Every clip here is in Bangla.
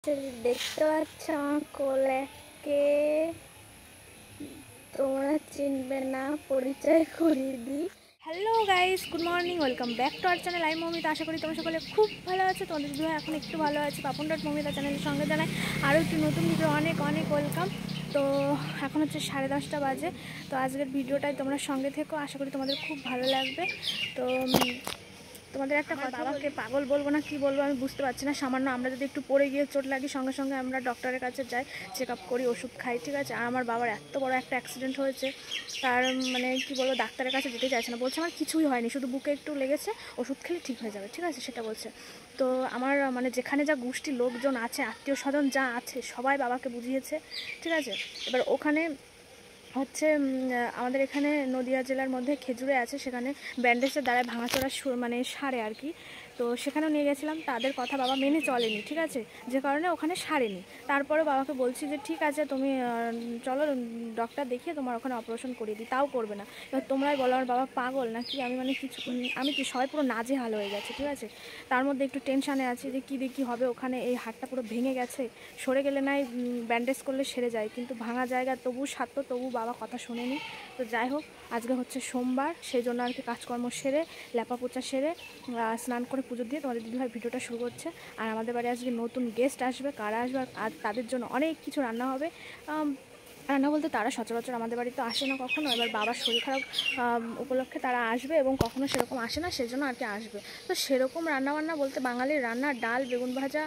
দেখতে পাচ্ছ আমার কোলেকে, তোমরা চিনবে না, পরিচয় করিয়ে দিই। Hello guys, good morning, welcome back to our channel. আমি মমিতা। আশা করি তোমরা সকলে খুব ভালো আছে। তোমাদের দুই এখন একটু ভালো আছে। পাপন.মমিতা চ্যানেলের সঙ্গে জানাই আরও একটু নতুন ভিডিও অনেক অনেক ওয়েলকাম। তো এখন হচ্ছে 10:30 বাজে। তো আজকের ভিডিওটাই তোমরা সঙ্গে থেকো, আশা করি তোমাদের খুব ভালো লাগবে। তো তোমাদের একটা কথা, বাবাকে পাগল বলবো না কি বলবো আমি বুঝতে পারছি না। সামান্য আমরা যদি একটু পড়ে গিয়ে চোট লাগি, সঙ্গে সঙ্গে আমরা ডক্টরের কাছে যাই, চেক আপ করি, ওষুধ খাই, ঠিক আছে। আর আমার বাবার এত বড় একটা অ্যাক্সিডেন্ট হয়েছে, তার মানে কি বলবো, ডাক্তারের কাছে যেতে চাইছে না, বলছে আমার কিছুই হয়নি, শুধু বুকে একটু লেগেছে, ওষুধ খেলে ঠিক হয়ে যাবে, ঠিক আছে, সেটা বলছে। তো আমার মানে যেখানে যা গোষ্ঠী লোকজন আছে, আত্মীয় স্বজন যা আছে, সবাই বাবাকে বুঝিয়েছে, ঠিক আছে। এবার ওখানে হচ্ছে আমাদের এখানে নদিয়া জেলার মধ্যে খেজুরে আছে, সেখানে ব্যান্ডেজের দ্বারা ভাঙাচোরা মানে সারে আর কি। তো সেখানেও নিয়ে গেছিলাম, তাদের কথা বাবা মেনে চলেনি, ঠিক আছে, যে কারণে ওখানে সারেনি। তারপরে বাবাকে বলছি যে ঠিক আছে তুমি চলো ডক্টর দেখিয়ে তোমার ওখানে অপারেশন করিয়ে দিই, তাও করবে না। এবার তোমরাই বলো আমার বাবা পাগল নাকি, আমি মানে কিছু আমি কি, সবাই পুরো নাজেহাল হয়ে গেছে, ঠিক আছে। তার মধ্যে একটু টেনশানে আছি যে কী দেখি হবে ওখানে, এই হাড়টা পুরো ভেঙে গেছে, সরে গেলে নাই ব্যান্ডেজ করলে সেরে যায়, কিন্তু ভাঙা জায়গা তবু সারত, তবু বাবা কথা শোনেনি। তো যাই হোক, আজকে হচ্ছে সোমবার, সেই জন্য আর কি কাজকর্ম সেরে, ল্যাপা পোচা সেরে, স্নান করে পুজো দিয়ে তোমাদের দিদিভাই ভিডিওটা শুরু করছে। আর আমাদের বাড়ি আজকে নতুন গেস্ট আসবে, কারা আসবে আর তাদের জন্য অনেক কিছু রান্না হবে। রান্না বলতে তারা সচরাচর আমাদের বাড়িতে আসে না কখনো, এবার বাবার শরীর খারাপ উপলক্ষে তারা আসবে এবং কখনো সেরকম আসে না, সেজন্য আর কি আসবে। তো সেরকম রান্নাবান্না বলতে বাঙালির রান্না ডাল, বেগুন ভাজা,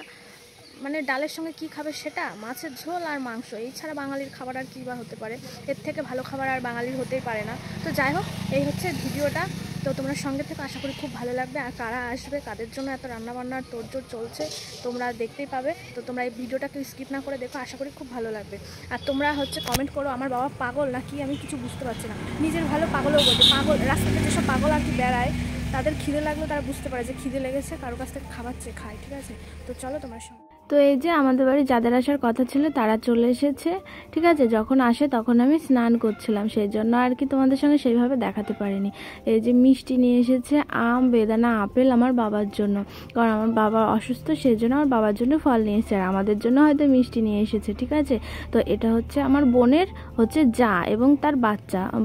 মানে ডালের সঙ্গে কি খাবে সেটা, মাছের ঝোল আর মাংস, এই ছাড়া বাঙালির খাবার আর কী বা হতে পারে, এর থেকে ভালো খাবার আর বাঙালির হতেই পারে না। তো যাই হোক, এই হচ্ছে ভিডিওটা। তো তোমরা সঙ্গে থেকে আশা করি খুব ভালো লাগবে। আর কারা আসবে, কাদের জন্য এত রান্নাবান্নার তোড়জোড় চলছে, তোমরা দেখতেই পাবে। তো তোমরা এই ভিডিওটাকে স্কিপ না করে দেখো, আশা করি খুব ভালো লাগবে। আর তোমরা হচ্ছে কমেন্ট করো আমার বাবা পাগল নাকি, আমি কিছু বুঝতে পারছি না। নিজের ভালো পাগলও বলছে, পাগল রাস্তাতে যেসব পাগল আর কি বেড়ায়, তাদের খিদে লাগলো, তারা বুঝতে পারে যে খিদে লেগেছে, কারো কাছ থেকে খাবার চেয়ে খায়, ঠিক আছে। তো চলো তোমার সঙ্গে। তো এই যে আমাদের বাড়ি যাদের আসার কথা ছিল তারা চলে এসেছে, ঠিক আছে। যখন আসে তখন আমি স্নান করছিলাম, সেই জন্য আর কি তোমাদের সঙ্গে সেইভাবে দেখাতে পারিনি। এই যে মিষ্টি নিয়ে এসেছে, আম, বেদানা, আপেল আমার বাবার জন্য, কারণ আমার বাবা অসুস্থ, সেই জন্য আমার বাবার জন্য ফল নিয়ে এসেছে, আর আমাদের জন্য হয়তো মিষ্টি নিয়ে এসেছে, ঠিক আছে। তো এটা হচ্ছে আমার বোনের হচ্ছে যা এবং তার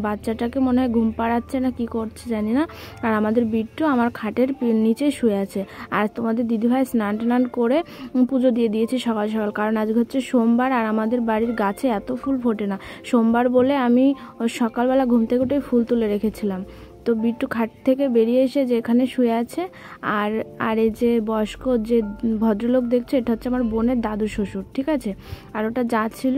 বাচ্চাটাকে মনে হয় ঘুম পাড়াচ্ছে না কি করছে জানি না। আর আমাদের বিট্টু আমার খাটের নিচে শুয়ে আছে। আর তোমাদের দিদিভাই স্নান টান করে পুজো দিয়ে দিয়েছি সকাল সকাল, কারণ আজকে হচ্ছে সোমবার আর আমাদের বাড়ির গাছে এত ফুল ফোটে না। সোমবার বলে আমি সকালবেলা ঘুম থেকে উঠে ফুল তুলে রেখেছিলাম। তো বিট্টু খাট থেকে বেরিয়ে এসে যে এখানে শুয়ে আছে, আর আর এই যে বয়স্ক যে ভদ্রলোক দেখছে, এটা হচ্ছে আমার বোনের দাদু শ্বশুর, ঠিক আছে। আর ওটা যা ছিল।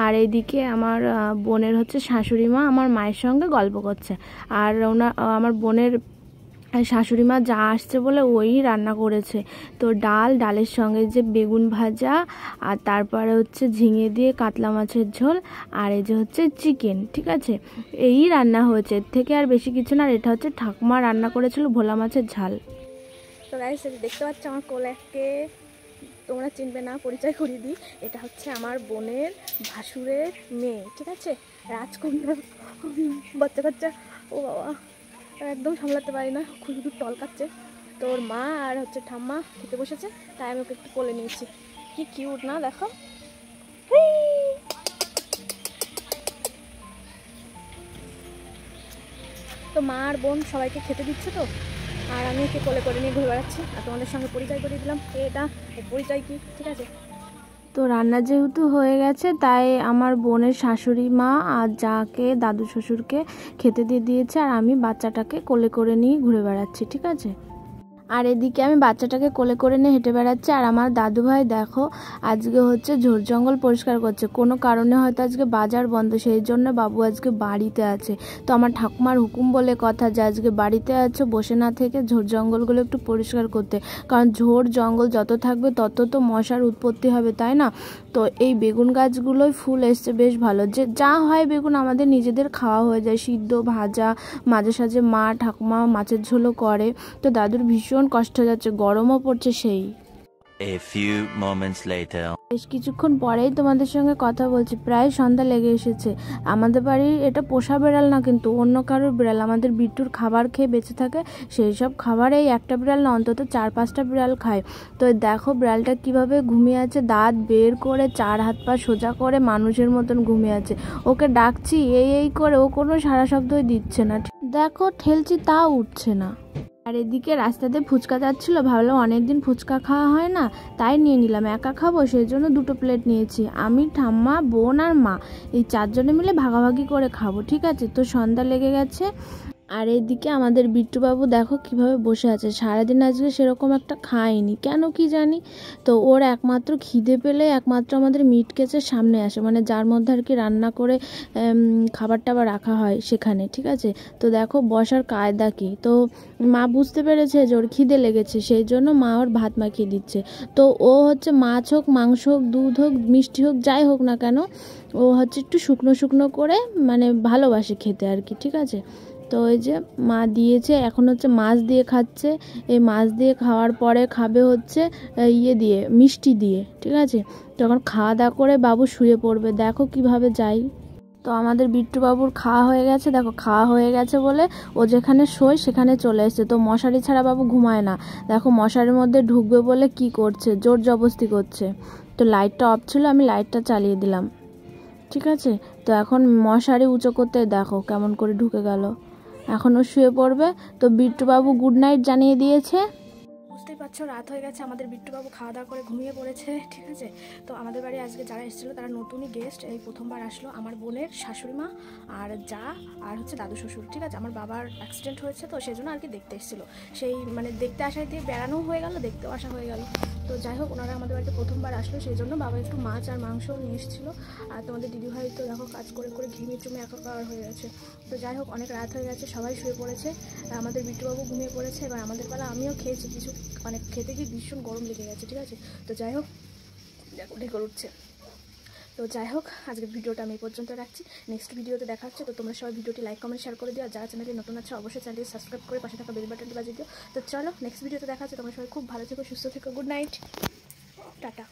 আর এইদিকে আমার বোনের হচ্ছে শাশুড়ি মা আমার মায়ের সঙ্গে গল্প করছে। আর আমার বোনের শাশুড়ি মা যা আসছে বলে ওই রান্না করেছে। তো ডালের সঙ্গে যে বেগুন ভাজা, আর তারপরে হচ্ছে ঝিঙে দিয়ে কাতলা মাছের ঝোল, আর এই যে হচ্ছে চিকেন, ঠিক আছে, এই রান্না হয়েছে, এর থেকে আর বেশি কিছু না। আর এটা হচ্ছে ঠাকুমা রান্না করেছিল ভোলা মাছের ঝাল। তো গাইস, দেখতে পাচ্ছ আমার কোলেকে, তোমরা চিনবে না, পরিচয় করিয়ে দিই, এটা হচ্ছে আমার বোনের ভাসুরের মেয়ে, ঠিক আছে, রাজকন্যা বাচ্চা কাচ্চা, ও বাবা একদম সামলাতে পারি না, খুব টলকাচ্ছে। তো ওর মা আর হচ্ছে ঠাম্মা খেতে বসেছে, তাই আমি ওকে একটু কোলে নিয়েছি। কি কিউট না, দেখো। তো মা আর বোন সবাইকে খেতে দিচ্ছে, তো আর আমি একে কোলে করে নিয়ে ঘুরে বেড়াচ্ছি। আর তোমাদের সঙ্গে পরিচয় করিয়ে দিলাম, এটা পরিচয় কি, ঠিক আছে। তো রান্না যেহেতু হয়ে গেছে, তাই আমার বোনের শাশুড়ি মা আর যাকে দাদু শ্বশুরকে খেতে দিয়ে দিয়েছে, আর আমি বাচ্চাটাকে কোলে করে নিয়ে ঘুরে বেড়াচ্ছি, ঠিক আছে। আর এদিকে আমি বাচ্চাটাকে কোলে করে নিয়ে হেঁটে বেড়াচ্ছি। আর আমার দাদুভাই দেখো আজকে হচ্ছে ঝোড় জঙ্গল পরিষ্কার করছে, কোনো কারণে হয়তো আজকে বাজার বন্ধ, সেই জন্য বাবু আজকে বাড়িতে আছে। তো আমার ঠাকুমার হুকুম বলে কথা যে আজকে বাড়িতে আছে, বসে না থেকে ঝোড় জঙ্গলগুলো একটু পরিষ্কার করতে, কারণ ঝোড় জঙ্গল যত থাকবে তত তো মশার উৎপত্তি হবে, তাই না। তো এই বেগুন গাছগুলোই ফুল এসছে বেশ ভালো, যে যা হয় বেগুন আমাদের নিজেদের খাওয়া হয়ে যায়, সিদ্ধ ভাজা, মাঝে সাঝে মা ঠাকুমা মাছের ঝোলও করে। তো দাদুর ভীষণ কষ্ট হয়ে যাচ্ছে, গরমও পড়ছে সেই। A few moments later. বেশ কিছুক্ষণ পরেই তোমাদের সঙ্গে কথা বলছি, প্রায় সন্ধ্যা লেগে এসেছে। আমাদের বাড়ির এটা পোষা বিড়াল না, কিন্তু অন্য কারোর বিড়াল। আমাদের বিট্টুর খাবার খেয়ে বেঁচে থাকে, সেই সব খাবার এই একটা বিড়াল না, অন্তত 4-5টা বিড়াল খায়। তো দেখো বিড়ালটা কিভাবে ঘুমিয়ে আছে, দাঁত বের করে 4 হাত পা সোজা করে মানুষের মতন ঘুমিয়ে আছে। ওকে ডাকছি এই করে, ও কোনো সাড়া শব্দই দিচ্ছে না। দেখো ঠেলছি তাও উঠছে না। আর এদিকে রাস্তাতে ফুচকা যাচ্ছিল, ভাবলাম অনেকদিন ফুচকা খাওয়া হয় না, তাই নিয়ে নিলাম। একা খাবো সেই জন্য 2টো প্লেট নিয়েছি। আমি, ঠাম্মা, বোন আর মা, এই 4 জনে মিলে ভাগাভাগি করে খাবো, ঠিক আছে? তো সন্ধ্যা লেগে গেছে। আর এদিকে আমাদের বিট্টুবাবু দেখো কিভাবে বসে আছে। সারাদিন আজকে সেরকম একটা খায়নি, কেন কি জানি। তো ওর একমাত্র খিদে পেলে একমাত্র আমাদের মিট কেচের সামনে আসে, মানে যার মধ্যে আর কি রান্না করে খাবার টাবার রাখা হয় সেখানে, ঠিক আছে? তো দেখো বসার কায়দা কি। তো মা বুঝতে পেরেছে যে ওর খিদে লেগেছে, সেই জন্য মা ওর ভাত মাখিয়ে দিচ্ছে। তো ও হচ্ছে মাছ হোক, মাংস হোক, দুধ হোক, মিষ্টি হোক, যাই হোক না কেন, ও হচ্ছে একটু শুকনো শুকনো করে মানে ভালোবাসে খেতে আর কি, ঠিক আছে? তো ওই যে মা দিয়েছে, এখন হচ্ছে মাছ দিয়ে খাচ্ছে। এই মাছ দিয়ে খাওয়ার পরে খাবে হচ্ছে ইয়ে দিয়ে, মিষ্টি দিয়ে, ঠিক আছে? তখন খাওয়া দাওয়া করে বাবু শুয়ে পড়বে। দেখো কিভাবে যাই। তো আমাদের বিট্টু বাবুর খাওয়া হয়ে গেছে, দেখো খাওয়া হয়ে গেছে বলে ও যেখানে শোয় সেখানে চলে এসেছে। তো মশারি ছাড়া বাবু ঘুমায় না। দেখো মশারির মধ্যে ঢুকবে বলে কি করছে, জোর জবরদস্তি করছে। তো লাইটটা অফ ছিল, আমি লাইটটা চালিয়ে দিলাম, ঠিক আছে? তো এখন মশারি উঁচু করতে দেখো কেমন করে ঢুকে গেল। এখনও শুয়ে পড়বে। তো বিট্টুবাবু গুড নাইট জানিয়ে দিয়েছে। বুঝতেই পারছো রাত হয়ে গেছে, আমাদের বিট্টুবাবু খাওয়া দাওয়া করে ঘুমিয়ে পড়েছে, ঠিক আছে? তো আমাদের বাড়ি আজকে যারা এসেছিলো তারা নতুনই গেস্ট, এই প্রথমবার আসলো। আমার বোনের শাশুড়ি মা আর যা আর হচ্ছে দাদু শ্বশুর, ঠিক আছে? আমার বাবার অ্যাক্সিডেন্ট হয়েছে, তো সেই জন্য আর কি দেখতে এসেছিলো। সেই মানে দেখতে আসায় দিয়ে বেড়ানোও হয়ে গেল, দেখতেও আসা হয়ে গেল। তো যাই হোক, ওনারা আমাদের বাড়িতে প্রথমবার আসলো, সেই জন্য বাবা একটু মাছ আর মাংসও নিয়ে এসেছিলো। আর তোমাদের দিদিভাই তো দেখো কাজ করে করে ঘিমি চুমে একাকার হয়ে গেছে। তো যাই হোক, অনেক রাত হয়ে গেছে, সবাই শুয়ে পড়েছে, আমাদের বিট্টুবাবু ঘুমিয়ে পড়েছে। এবার আমাদের বেলা আমিও খেয়েছি কিছু, মানে খেতে গিয়ে ভীষণ গরম লেগে গেছে, ঠিক আছে? তো যাই হোক, দেখো ঢেকর উঠছে। তো যাই হোক, আজকের ভিডিওটা আমি এই পর্যন্ত রাখছি, নেক্সট ভিডিওতে দেখা হচ্ছে। তো তোমরা সবাই ভিডিওটি লাইক কমেন্ট শেয়ার করে দিও, আর যারা চ্যানেলে নতুন আছে অবশ্যই চ্যানেলটি সাবস্ক্রাইব করে পাশে থাকা বেল বাটনটি বাজিয়ে দিও। তো চলো নেক্সট ভিডিওতে দেখা হচ্ছে, তোমরা সবাই খুব ভালো থেকো, সুস্থ থেকো, গুড নাইট, টাটা।